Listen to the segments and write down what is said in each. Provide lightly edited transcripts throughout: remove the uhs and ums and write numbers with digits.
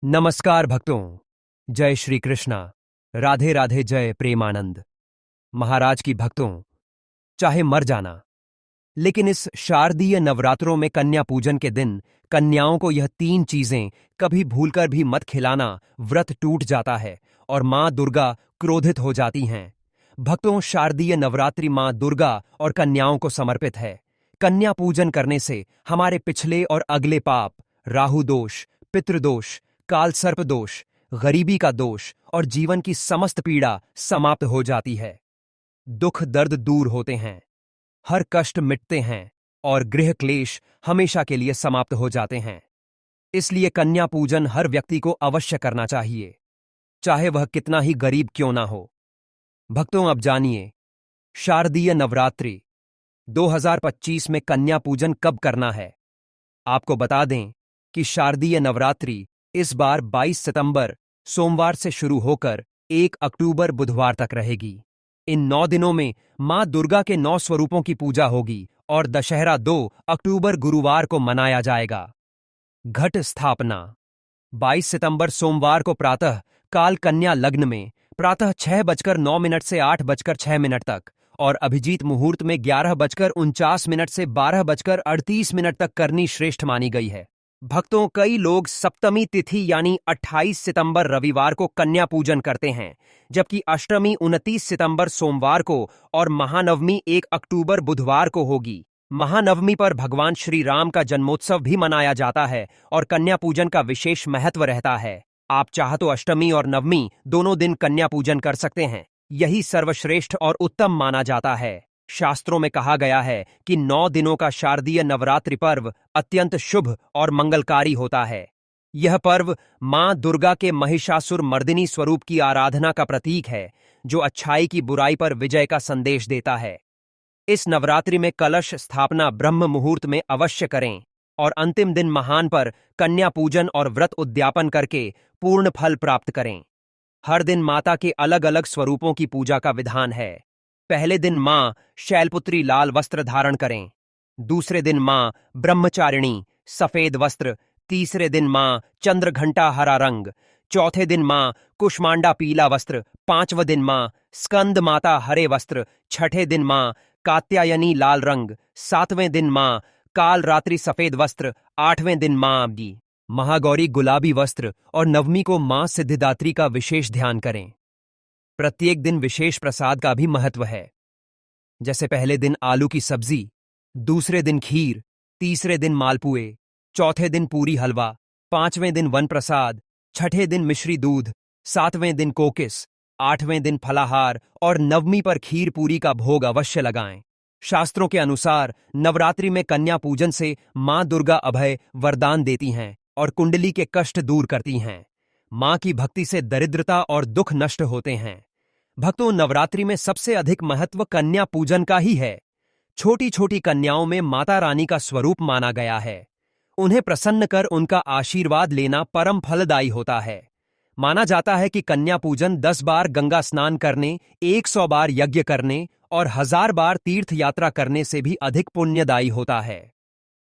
नमस्कार भक्तों, जय श्री कृष्णा। राधे राधे, जय प्रेमानंद। महाराज की भक्तों, चाहे मर जाना, लेकिन इस शारदीय नवरात्रों में कन्या पूजन के दिन कन्याओं को यह 3 चीजें कभी भूलकर भी मत खिलाना। व्रत टूट जाता है और मां दुर्गा क्रोधित हो जाती हैं। भक्तों, शारदीय नवरात्रि मां दुर्गा और कन्याओं को समर्पित है। कन्या पूजन करने से हमारे पिछले और अगले पाप, राहु दोष, पितृदोष, काल सर्प दोष, गरीबी का दोष और जीवन की समस्त पीड़ा समाप्त हो जाती है। दुख दर्द दूर होते हैं, हर कष्ट मिटते हैं और गृह क्लेश हमेशा के लिए समाप्त हो जाते हैं। इसलिए कन्या पूजन हर व्यक्ति को अवश्य करना चाहिए, चाहे वह कितना ही गरीब क्यों ना हो। भक्तों, अब जानिए शारदीय नवरात्रि 2025 में कन्या पूजन कब करना है। आपको बता दें कि शारदीय नवरात्रि इस बार 22 सितंबर सोमवार से शुरू होकर 1 अक्टूबर बुधवार तक रहेगी। इन 9 दिनों में मां दुर्गा के 9 स्वरूपों की पूजा होगी और दशहरा 2 अक्टूबर गुरुवार को मनाया जाएगा। घट स्थापना 22 सितंबर सोमवार को प्रातः काल कन्या लग्न में प्रातः 6:09 से 8:06 तक और अभिजीत मुहूर्त में 11:49 से 12:38 तक करनी श्रेष्ठ मानी गई है। भक्तों, कई लोग सप्तमी तिथि यानी 28 सितंबर रविवार को कन्या पूजन करते हैं, जबकि अष्टमी 29 सितंबर सोमवार को और महानवमी 1 अक्टूबर बुधवार को होगी। महानवमी पर भगवान श्री राम का जन्मोत्सव भी मनाया जाता है और कन्या पूजन का विशेष महत्व रहता है। आप चाह तो अष्टमी और नवमी दोनों दिन कन्या पूजन कर सकते हैं। यही सर्वश्रेष्ठ और उत्तम माना जाता है। शास्त्रों में कहा गया है कि 9 दिनों का शारदीय नवरात्रि पर्व अत्यंत शुभ और मंगलकारी होता है। यह पर्व मां दुर्गा के महिषासुर मर्दिनी स्वरूप की आराधना का प्रतीक है, जो अच्छाई की बुराई पर विजय का संदेश देता है। इस नवरात्रि में कलश स्थापना ब्रह्म मुहूर्त में अवश्य करें और अंतिम दिन महान पर कन्या पूजन और व्रत उद्यापन करके पूर्ण फल प्राप्त करें। हर दिन माता के अलग अलग स्वरूपों की पूजा का विधान है। पहले दिन मां शैलपुत्री लाल वस्त्र धारण करें, दूसरे दिन मां ब्रह्मचारिणी सफेद वस्त्र, तीसरे दिन मां चंद्रघंटा हरा रंग, चौथे दिन मां कुष्मांडा पीला वस्त्र, 5वें दिन मां स्कंद माता हरे वस्त्र, छठे दिन मां कात्यायनी लाल रंग, 7वें दिन मां काल रात्रि सफेद वस्त्र, 8वें दिन मां महागौरी गुलाबी वस्त्र और नवमी को मां सिद्धिदात्री का विशेष ध्यान करें। प्रत्येक दिन विशेष प्रसाद का भी महत्व है, जैसे पहले दिन आलू की सब्जी, दूसरे दिन खीर, तीसरे दिन मालपुए, चौथे दिन पूरी हलवा, 5वें दिन वन प्रसाद, छठे दिन मिश्री दूध, 7वें दिन कोकिस, 8वें दिन फलाहार और नवमी पर खीर पूरी का भोग अवश्य लगाएं। शास्त्रों के अनुसार नवरात्रि में कन्या पूजन से मां दुर्गा अभय वरदान देती हैं और कुंडली के कष्ट दूर करती हैं। मां की भक्ति से दरिद्रता और दुख नष्ट होते हैं। भक्तों, नवरात्रि में सबसे अधिक महत्व कन्या पूजन का ही है। छोटी छोटी कन्याओं में माता रानी का स्वरूप माना गया है। उन्हें प्रसन्न कर उनका आशीर्वाद लेना परम फलदायी होता है। माना जाता है कि कन्या पूजन 10 बार गंगा स्नान करने, 100 बार यज्ञ करने और 1000 बार तीर्थ यात्रा करने से भी अधिक पुण्यदायी होता है।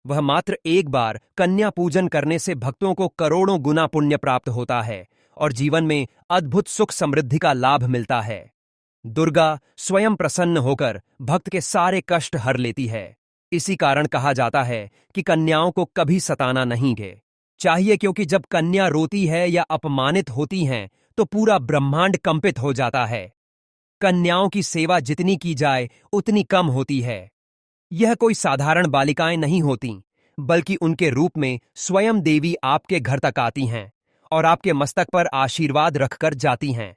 वह मात्र एक बार कन्या पूजन करने से भक्तों को करोड़ों गुना पुण्य प्राप्त होता है और जीवन में अद्भुत सुख समृद्धि का लाभ मिलता है। दुर्गा स्वयं प्रसन्न होकर भक्त के सारे कष्ट हर लेती है। इसी कारण कहा जाता है कि कन्याओं को कभी सताना नहीं चाहिए, क्योंकि जब कन्या रोती है या अपमानित होती हैं तो पूरा ब्रह्मांड कंपित हो जाता है। कन्याओं की सेवा जितनी की जाए उतनी कम होती है। यह कोई साधारण बालिकाएं नहीं होती, बल्कि उनके रूप में स्वयं देवी आपके घर तक आती हैं और आपके मस्तक पर आशीर्वाद रखकर जाती हैं।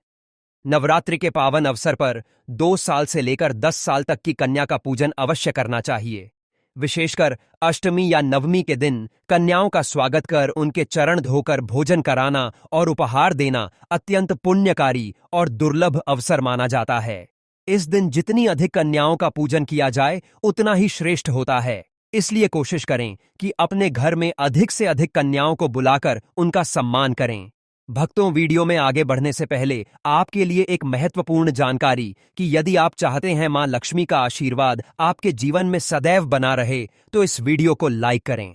नवरात्रि के पावन अवसर पर 2 साल से लेकर 10 साल तक की कन्या का पूजन अवश्य करना चाहिए। विशेषकर अष्टमी या नवमी के दिन कन्याओं का स्वागत कर उनके चरण धोकर भोजन कराना और उपहार देना अत्यंत पुण्यकारी और दुर्लभ अवसर माना जाता है। इस दिन जितनी अधिक कन्याओं का पूजन किया जाए उतना ही श्रेष्ठ होता है। इसलिए कोशिश करें कि अपने घर में अधिक से अधिक कन्याओं को बुलाकर उनका सम्मान करें। भक्तों, वीडियो में आगे बढ़ने से पहले आपके लिए एक महत्वपूर्ण जानकारी कि यदि आप चाहते हैं मां लक्ष्मी का आशीर्वाद आपके जीवन में सदैव बना रहे तो इस वीडियो को लाइक करें।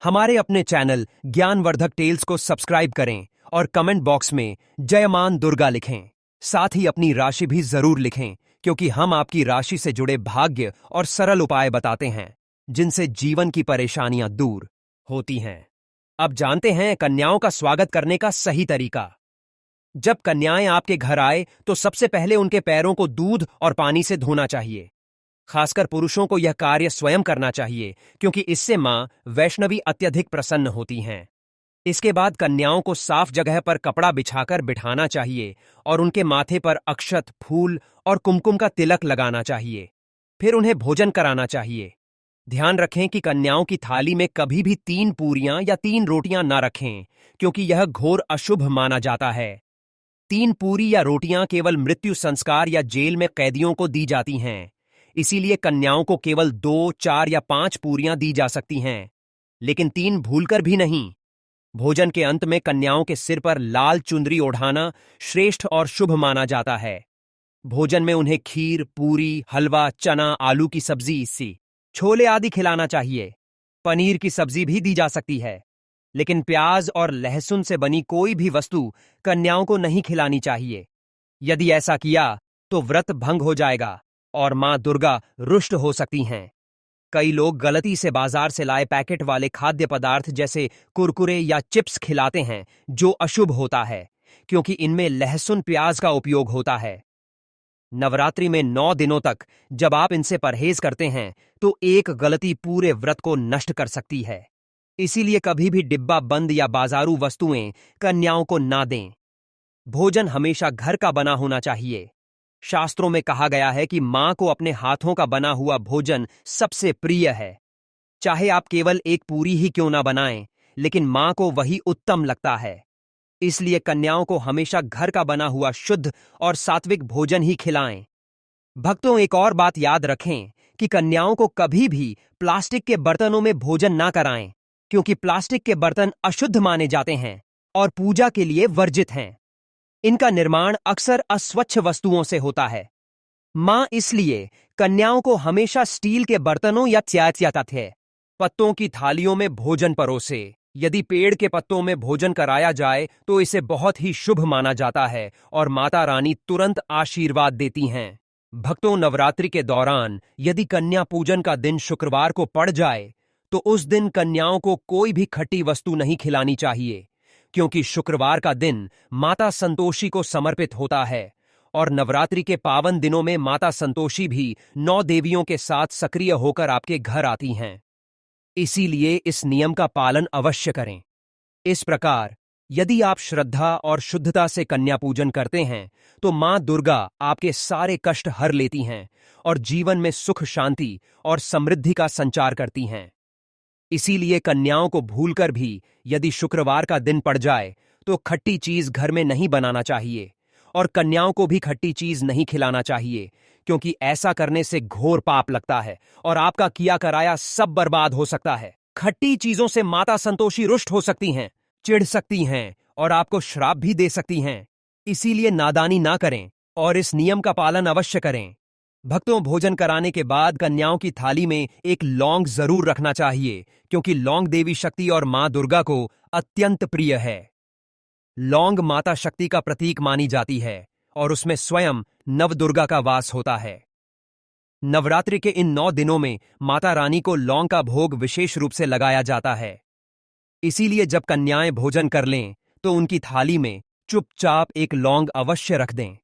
हमारे अपने चैनल ज्ञानवर्धक टेल्स को सब्सक्राइब करें और कमेंट बॉक्स में जय मां दुर्गा लिखें। साथ ही अपनी राशि भी जरूर लिखें, क्योंकि हम आपकी राशि से जुड़े भाग्य और सरल उपाय बताते हैं जिनसे जीवन की परेशानियां दूर होती हैं। अब जानते हैं कन्याओं का स्वागत करने का सही तरीका। जब कन्याएं आपके घर आए तो सबसे पहले उनके पैरों को दूध और पानी से धोना चाहिए। खासकर पुरुषों को यह कार्य स्वयं करना चाहिए, क्योंकि इससे मां वैष्णवी अत्यधिक प्रसन्न होती हैं। इसके बाद कन्याओं को साफ जगह पर कपड़ा बिछाकर बिठाना चाहिए और उनके माथे पर अक्षत, फूल और कुमकुम का तिलक लगाना चाहिए। फिर उन्हें भोजन कराना चाहिए। ध्यान रखें कि कन्याओं की थाली में कभी भी 3 पूरियां या 3 रोटियां न रखें, क्योंकि यह घोर अशुभ माना जाता है। 3 पूरी या रोटियां केवल मृत्यु संस्कार या जेल में कैदियों को दी जाती हैं। इसीलिए कन्याओं को केवल 2, 4 या 5 पूरियां दी जा सकती हैं, लेकिन 3 भूलकर भी नहीं। भोजन के अंत में कन्याओं के सिर पर लाल चुंदरी ओढ़ाना श्रेष्ठ और शुभ माना जाता है। भोजन में उन्हें खीर, पूरी, हलवा, चना, आलू की सब्जी, सी छोले आदि खिलाना चाहिए। पनीर की सब्जी भी दी जा सकती है, लेकिन प्याज और लहसुन से बनी कोई भी वस्तु कन्याओं को नहीं खिलानी चाहिए। यदि ऐसा किया तो व्रत भंग हो जाएगा और मां दुर्गा रुष्ट हो सकती हैं। कई लोग गलती से बाजार से लाए पैकेट वाले खाद्य पदार्थ जैसे कुरकुरे या चिप्स खिलाते हैं, जो अशुभ होता है, क्योंकि इनमें लहसुन, प्याज का उपयोग होता है। नवरात्रि में 9 दिनों तक जब आप इनसे परहेज करते हैं तो एक गलती पूरे व्रत को नष्ट कर सकती है। इसीलिए कभी भी डिब्बा बंद या बाजारू वस्तुएं कन्याओं को ना दें। भोजन हमेशा घर का बना होना चाहिए। शास्त्रों में कहा गया है कि मां को अपने हाथों का बना हुआ भोजन सबसे प्रिय है। चाहे आप केवल एक पूरी ही क्यों ना बनाएं, लेकिन मां को वही उत्तम लगता है। इसलिए कन्याओं को हमेशा घर का बना हुआ शुद्ध और सात्विक भोजन ही खिलाएं। भक्तों, एक और बात याद रखें कि कन्याओं को कभी भी प्लास्टिक के बर्तनों में भोजन ना कराएं, क्योंकि प्लास्टिक के बर्तन अशुद्ध माने जाते हैं और पूजा के लिए वर्जित हैं। इनका निर्माण अक्सर अस्वच्छ वस्तुओं से होता है। मां इसलिए कन्याओं को हमेशा स्टील के बर्तनों या तथ्य पत्तों की थालियों में भोजन परोसे। यदि पेड़ के पत्तों में भोजन कराया जाए तो इसे बहुत ही शुभ माना जाता है और माता रानी तुरंत आशीर्वाद देती हैं। भक्तों, नवरात्रि के दौरान यदि कन्या पूजन का दिन शुक्रवार को पड़ जाए तो उस दिन कन्याओं को कोई भी खट्टी वस्तु नहीं खिलानी चाहिए, क्योंकि शुक्रवार का दिन माता संतोषी को समर्पित होता है और नवरात्रि के पावन दिनों में माता संतोषी भी 9 देवियों के साथ सक्रिय होकर आपके घर आती हैं। इसीलिए इस नियम का पालन अवश्य करें। इस प्रकार यदि आप श्रद्धा और शुद्धता से कन्या पूजन करते हैं तो मां दुर्गा आपके सारे कष्ट हर लेती हैं और जीवन में सुख, शांति और समृद्धि का संचार करती हैं। इसीलिए कन्याओं को भूलकर भी यदि शुक्रवार का दिन पड़ जाए तो खट्टी चीज घर में नहीं बनाना चाहिए और कन्याओं को भी खट्टी चीज नहीं खिलाना चाहिए, क्योंकि ऐसा करने से घोर पाप लगता है और आपका किया कराया सब बर्बाद हो सकता है। खट्टी चीजों से माता संतोषी रुष्ट हो सकती हैं, चिढ़ सकती हैं और आपको श्राप भी दे सकती हैं। इसीलिए नादानी ना करें और इस नियम का पालन अवश्य करें। भक्तों, भोजन कराने के बाद कन्याओं की थाली में एक लौंग जरूर रखना चाहिए, क्योंकि लौंग देवी शक्ति और मां दुर्गा को अत्यंत प्रिय है। लौंग माता शक्ति का प्रतीक मानी जाती है और उसमें स्वयं नवदुर्गा का वास होता है। नवरात्रि के इन 9 दिनों में माता रानी को लौंग का भोग विशेष रूप से लगाया जाता है। इसीलिए जब कन्याएं भोजन कर लें तो उनकी थाली में चुपचाप एक लौंग अवश्य रख दें।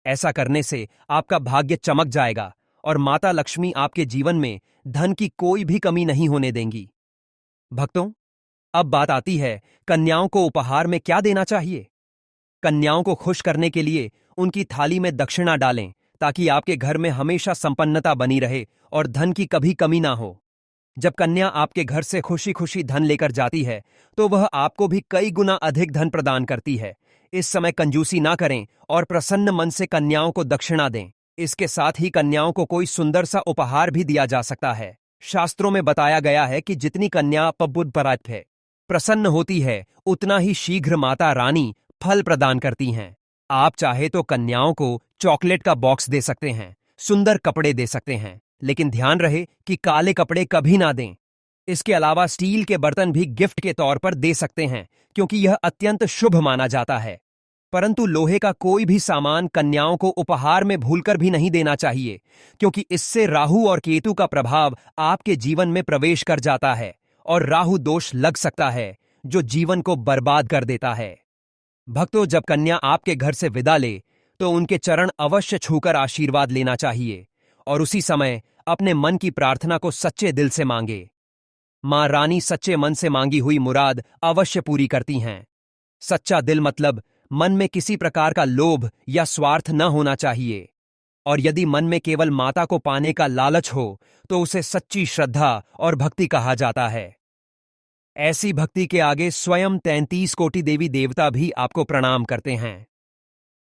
ऐसा करने से आपका भाग्य चमक जाएगा और माता लक्ष्मी आपके जीवन में धन की कोई भी कमी नहीं होने देंगी। भक्तों, अब बात आती है कन्याओं को उपहार में क्या देना चाहिए। कन्याओं को खुश करने के लिए उनकी थाली में दक्षिणा डालें, ताकि आपके घर में हमेशा संपन्नता बनी रहे और धन की कभी कमी ना हो। जब कन्या आपके घर से खुशी खुशी धन लेकर जाती है तो वह आपको भी कई गुना अधिक धन प्रदान करती है। इस समय कंजूसी ना करें और प्रसन्न मन से कन्याओं को दक्षिणा दें। इसके साथ ही कन्याओं को कोई सुंदर सा उपहार भी दिया जा सकता है। शास्त्रों में बताया गया है कि जितनी कन्या पबुद्धपरात है प्रसन्न होती है, उतना ही शीघ्र माता रानी फल प्रदान करती हैं। आप चाहे तो कन्याओं को चॉकलेट का बॉक्स दे सकते हैं, सुंदर कपड़े दे सकते हैं, लेकिन ध्यान रहे कि काले कपड़े कभी ना दें। इसके अलावा स्टील के बर्तन भी गिफ्ट के तौर पर दे सकते हैं, क्योंकि यह अत्यंत शुभ माना जाता है। परंतु लोहे का कोई भी सामान कन्याओं को उपहार में भूलकर भी नहीं देना चाहिए, क्योंकि इससे राहु और केतु का प्रभाव आपके जीवन में प्रवेश कर जाता है और राहु दोष लग सकता है, जो जीवन को बर्बाद कर देता है। भक्तों, जब कन्या आपके घर से विदा ले तो उनके चरण अवश्य छूकर आशीर्वाद लेना चाहिए और उसी समय अपने मन की प्रार्थना को सच्चे दिल से मांगे। मां रानी सच्चे मन से मांगी हुई मुराद अवश्य पूरी करती हैं। सच्चा दिल मतलब मन में किसी प्रकार का लोभ या स्वार्थ न होना चाहिए, और यदि मन में केवल माता को पाने का लालच हो तो उसे सच्ची श्रद्धा और भक्ति कहा जाता है। ऐसी भक्ति के आगे स्वयं 33 कोटि देवी देवता भी आपको प्रणाम करते हैं।